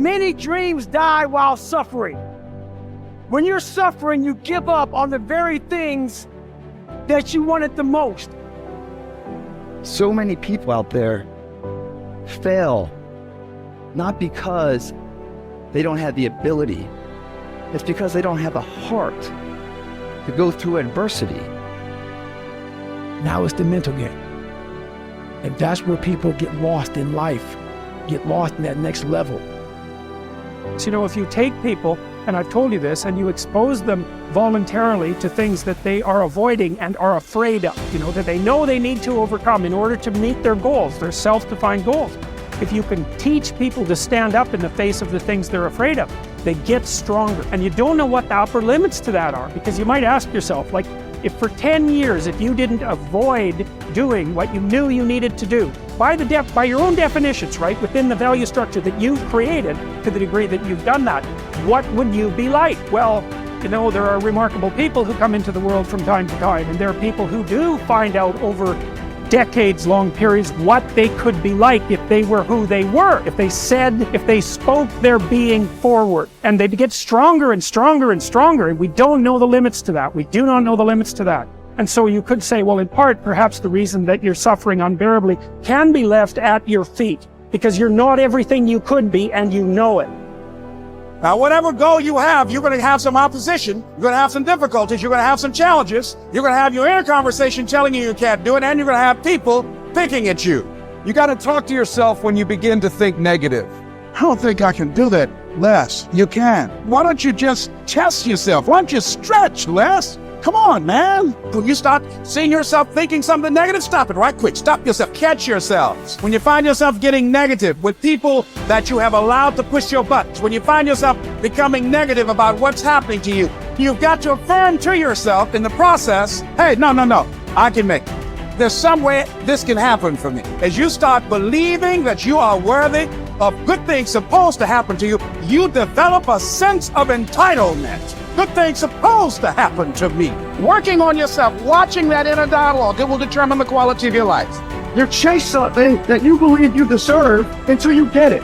Many dreams die while suffering. When you're suffering, you give up on the very things that you wanted the most. So many people out there fail, not because they don't have the ability. It's because they don't have a heart to go through adversity. Now it's the mental game. And that's where people get lost in life, get lost in that next level. So, you know, if you take people, and I've told you this, and you expose them voluntarily to things that they are avoiding and are afraid of, you know, that they know they need to overcome in order to meet their goals, their self-defined goals. If you can teach people to stand up in the face of the things they're afraid of, they get stronger. And you don't know what the upper limits to that are, because you might ask yourself, like, if for 10 years, if you didn't avoid doing what you knew you needed to do, by your own definitions, right, within the value structure that you've created, to the degree that you've done that, what would you be like? Well, you know, there are remarkable people who come into the world from time to time, and there are people who do find out over decades-long periods what they could be like if they were who they were, if they spoke their being forward, and they'd get stronger and stronger and stronger, and we don't know the limits to that. We do not know the limits to that. And so you could say, well, in part, perhaps the reason that you're suffering unbearably can be left at your feet, because you're not everything you could be, and you know it. Now, whatever goal you have, you're going to have some opposition, you're going to have some difficulties, you're going to have some challenges, you're going to have your inner conversation telling you can't do it, and you're going to have people picking at you. You got to talk to yourself when you begin to think negative. I don't think I can do that, Les. You can. Why don't you just test yourself? Why don't you stretch, Les? Come on, man. When you start seeing yourself thinking something negative, stop it right quick. Stop yourself. Catch yourselves. When you find yourself getting negative with people that you have allowed to push your buttons, when you find yourself becoming negative about what's happening to you, you've got to affirm to yourself in the process, hey, no, I can make it. There's some way this can happen for me. As you start believing that you are worthy of good things supposed to happen to you, you develop a sense of entitlement. Good things supposed to happen to me. Working on yourself, watching that inner dialogue, it will determine the quality of your life. You chase something that you believe you deserve until you get it.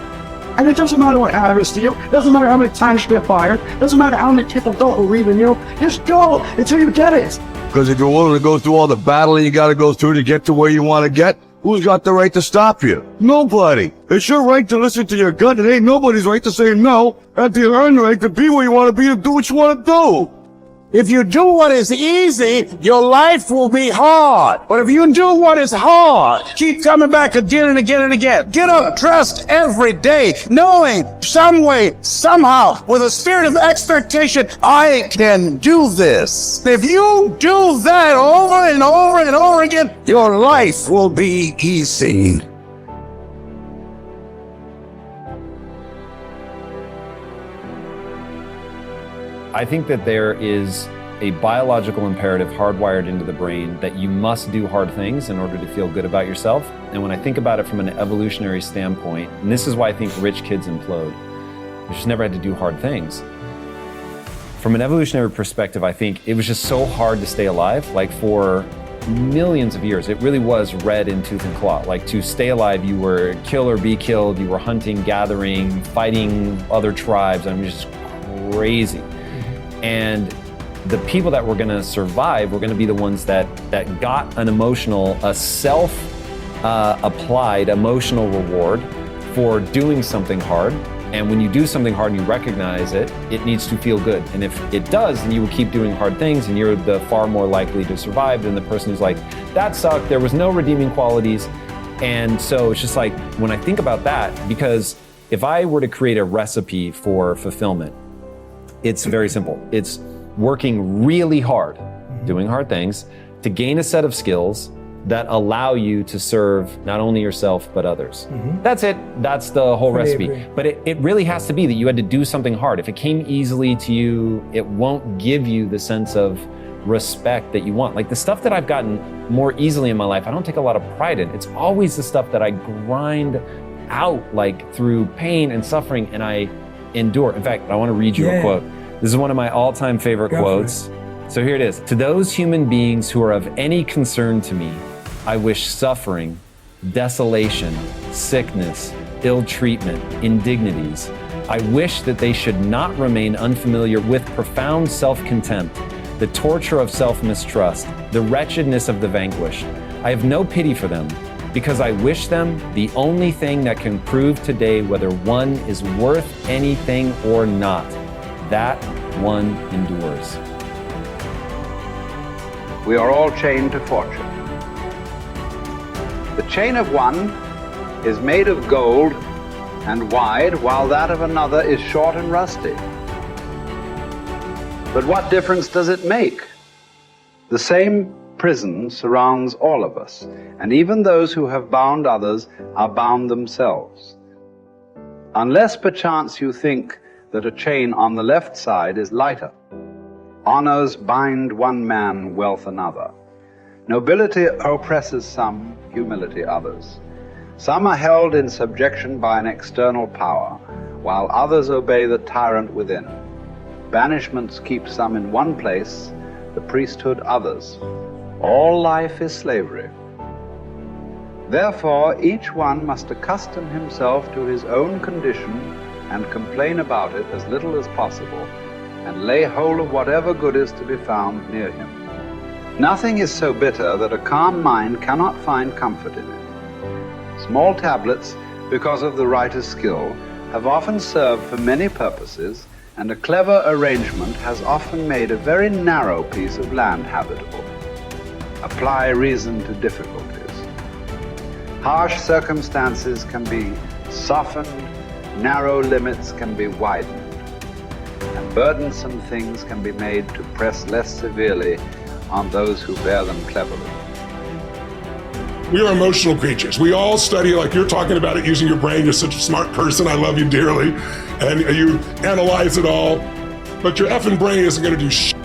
And it doesn't matter what happens to you. It doesn't matter how many times you get fired. It doesn't matter how many people don't believe in you. Just go until you get it. Because if you're willing to go through all the battling you got to go through to get to where you want to get, who's got the right to stop you? Nobody. It's your right to listen to your gut. It ain't nobody's right to say no. And you earn the right to be where you want to be, to do what you want to do. If you do what is easy, your life will be hard. But if you do what is hard, keep coming back again and again and again. Get up dressed every day, knowing some way, somehow, with a spirit of expectation, I can do this. If you do that over and over and over again, your life will be easy. I think that there is a biological imperative hardwired into the brain that you must do hard things in order to feel good about yourself. And when I think about it from an evolutionary standpoint, and this is why I think rich kids implode, they just never had to do hard things. From an evolutionary perspective, I think it was just so hard to stay alive. Like for millions of years, it really was red in tooth and claw. Like to stay alive, you were kill or be killed, you were hunting, gathering, fighting other tribes. I mean, just crazy. And the people that were going to survive were going to be the ones that got an emotional, a self-applied emotional reward for doing something hard. And when you do something hard and you recognize it, it needs to feel good. And if it does, then you will keep doing hard things, and you're the far more likely to survive than the person who's like, that sucked, there was no redeeming qualities. And so it's just like, when I think about that, because if I were to create a recipe for fulfillment, it's very simple. It's working really hard, doing hard things, to gain a set of skills that allow you to serve not only yourself, but others. That's it. That's the whole recipe. Agree. But it really has to be that you had to do something hard. If it came easily to you, it won't give you the sense of respect that you want. Like the stuff that I've gotten more easily in my life, I don't take a lot of pride in. It's always the stuff that I grind out, like through pain and suffering, and I endure. In fact, I want to read you a quote. This is one of my all-time favorite quotes. So here it is. To those human beings who are of any concern to me, I wish suffering, desolation, sickness, ill treatment, indignities. I wish that they should not remain unfamiliar with profound self-contempt, the torture of self-mistrust, the wretchedness of the vanquished. I have no pity for them, because I wish them the only thing that can prove today whether one is worth anything or not. That one endures. We are all chained to fortune. The chain of one is made of gold and wide, while that of another is short and rusty. But what difference does it make? The same prison surrounds all of us, and even those who have bound others are bound themselves. Unless perchance you think that a chain on the left side is lighter. Honors bind one man, wealth another. Nobility oppresses some, humility others. Some are held in subjection by an external power, while others obey the tyrant within. Banishments keep some in one place, the priesthood others. All life is slavery. Therefore, each one must accustom himself to his own condition and complain about it as little as possible, and lay hold of whatever good is to be found near him. Nothing is so bitter that a calm mind cannot find comfort in it. Small tablets, because of the writer's skill, have often served for many purposes, and a clever arrangement has often made a very narrow piece of land habitable. Apply reason to difficulties. Harsh circumstances can be softened, narrow limits can be widened, and burdensome things can be made to press less severely on those who bear them cleverly. We are emotional creatures. We all study, like you're talking about it, using your brain. You're such a smart person. I love you dearly. And you analyze it all. But your effing brain isn't going to do shit.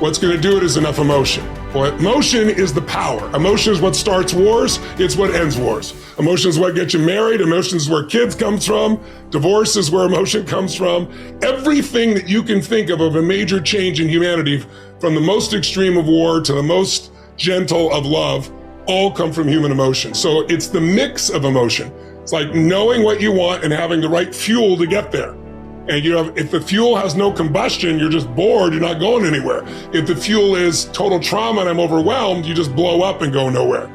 What's going to do it is enough emotion. Well, emotion is the power. Emotion is what starts wars. It's what ends wars. Emotion is what gets you married. Emotion is where kids comes from. Divorce is where emotion comes from. Everything that you can think of a major change in humanity, from the most extreme of war to the most gentle of love, all come from human emotion. So it's the mix of emotion. It's like knowing what you want and having the right fuel to get there. And if the fuel has no combustion, you're just bored, you're not going anywhere. If the fuel is total trauma and I'm overwhelmed, you just blow up and go nowhere.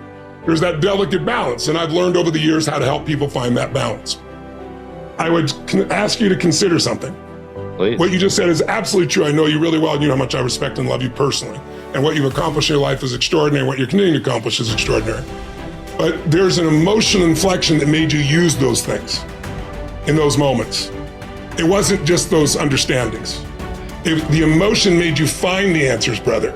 There's that delicate balance, and I've learned over the years how to help people find that balance. I would ask you to consider something. Please. What you just said is absolutely true. I know you really well, and you know how much I respect and love you personally. And what you've accomplished in your life is extraordinary. What you're continuing to accomplish is extraordinary. But there's an emotional inflection that made you use those things in those moments. It wasn't just those understandings. The emotion made you find the answers, brother.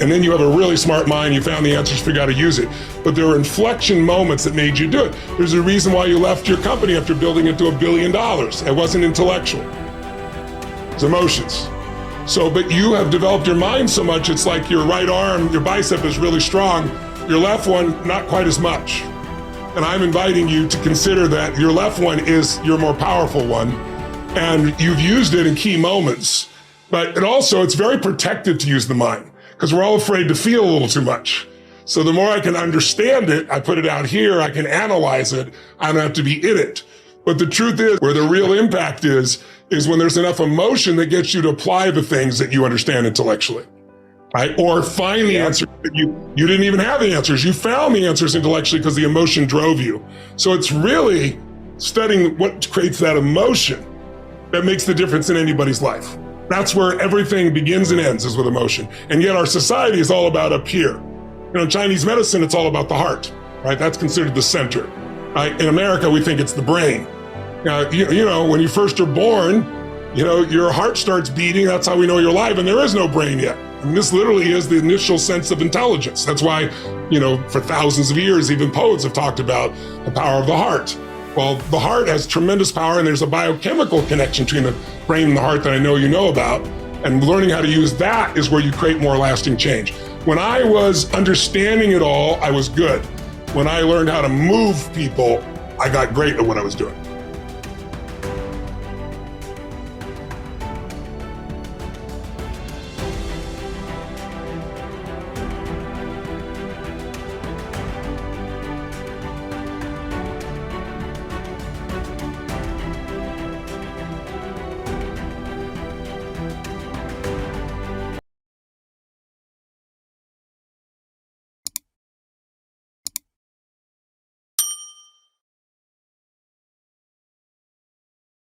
And then you have a really smart mind, you found the answers, figured out how to use it. But there were inflection moments that made you do it. There's a reason why you left your company after building it to $1 billion. It wasn't intellectual. It's emotions. So, but you have developed your mind so much, it's like your right arm, your bicep is really strong, your left one, not quite as much. And I'm inviting you to consider that your left one is your more powerful one, and you've used it in key moments. But it's very protective to use the mind, because we're all afraid to feel a little too much. So the more I can understand it, I put it out here, I can analyze it, I don't have to be in it. But the truth is, where the real impact is when there's enough emotion that gets you to apply the things that you understand intellectually, right? Or find the answer that you didn't even have the answers. You found the answers intellectually because the emotion drove you. So it's really studying what creates that emotion that makes the difference in anybody's life. That's where everything begins and ends, is with emotion. And yet our society is all about up here. In Chinese medicine, it's all about the heart, right? That's considered the center. Right? In America, we think it's the brain. Now, when you first are born, your heart starts beating. That's how we know you're alive, and there is no brain yet. I mean, this literally is the initial sense of intelligence. That's why, for thousands of years, even poets have talked about the power of the heart. Well, the heart has tremendous power, and there's a biochemical connection between the brain and the heart that I know you know about. And learning how to use that is where you create more lasting change. When I was understanding it all, I was good. When I learned how to move people, I got great at what I was doing.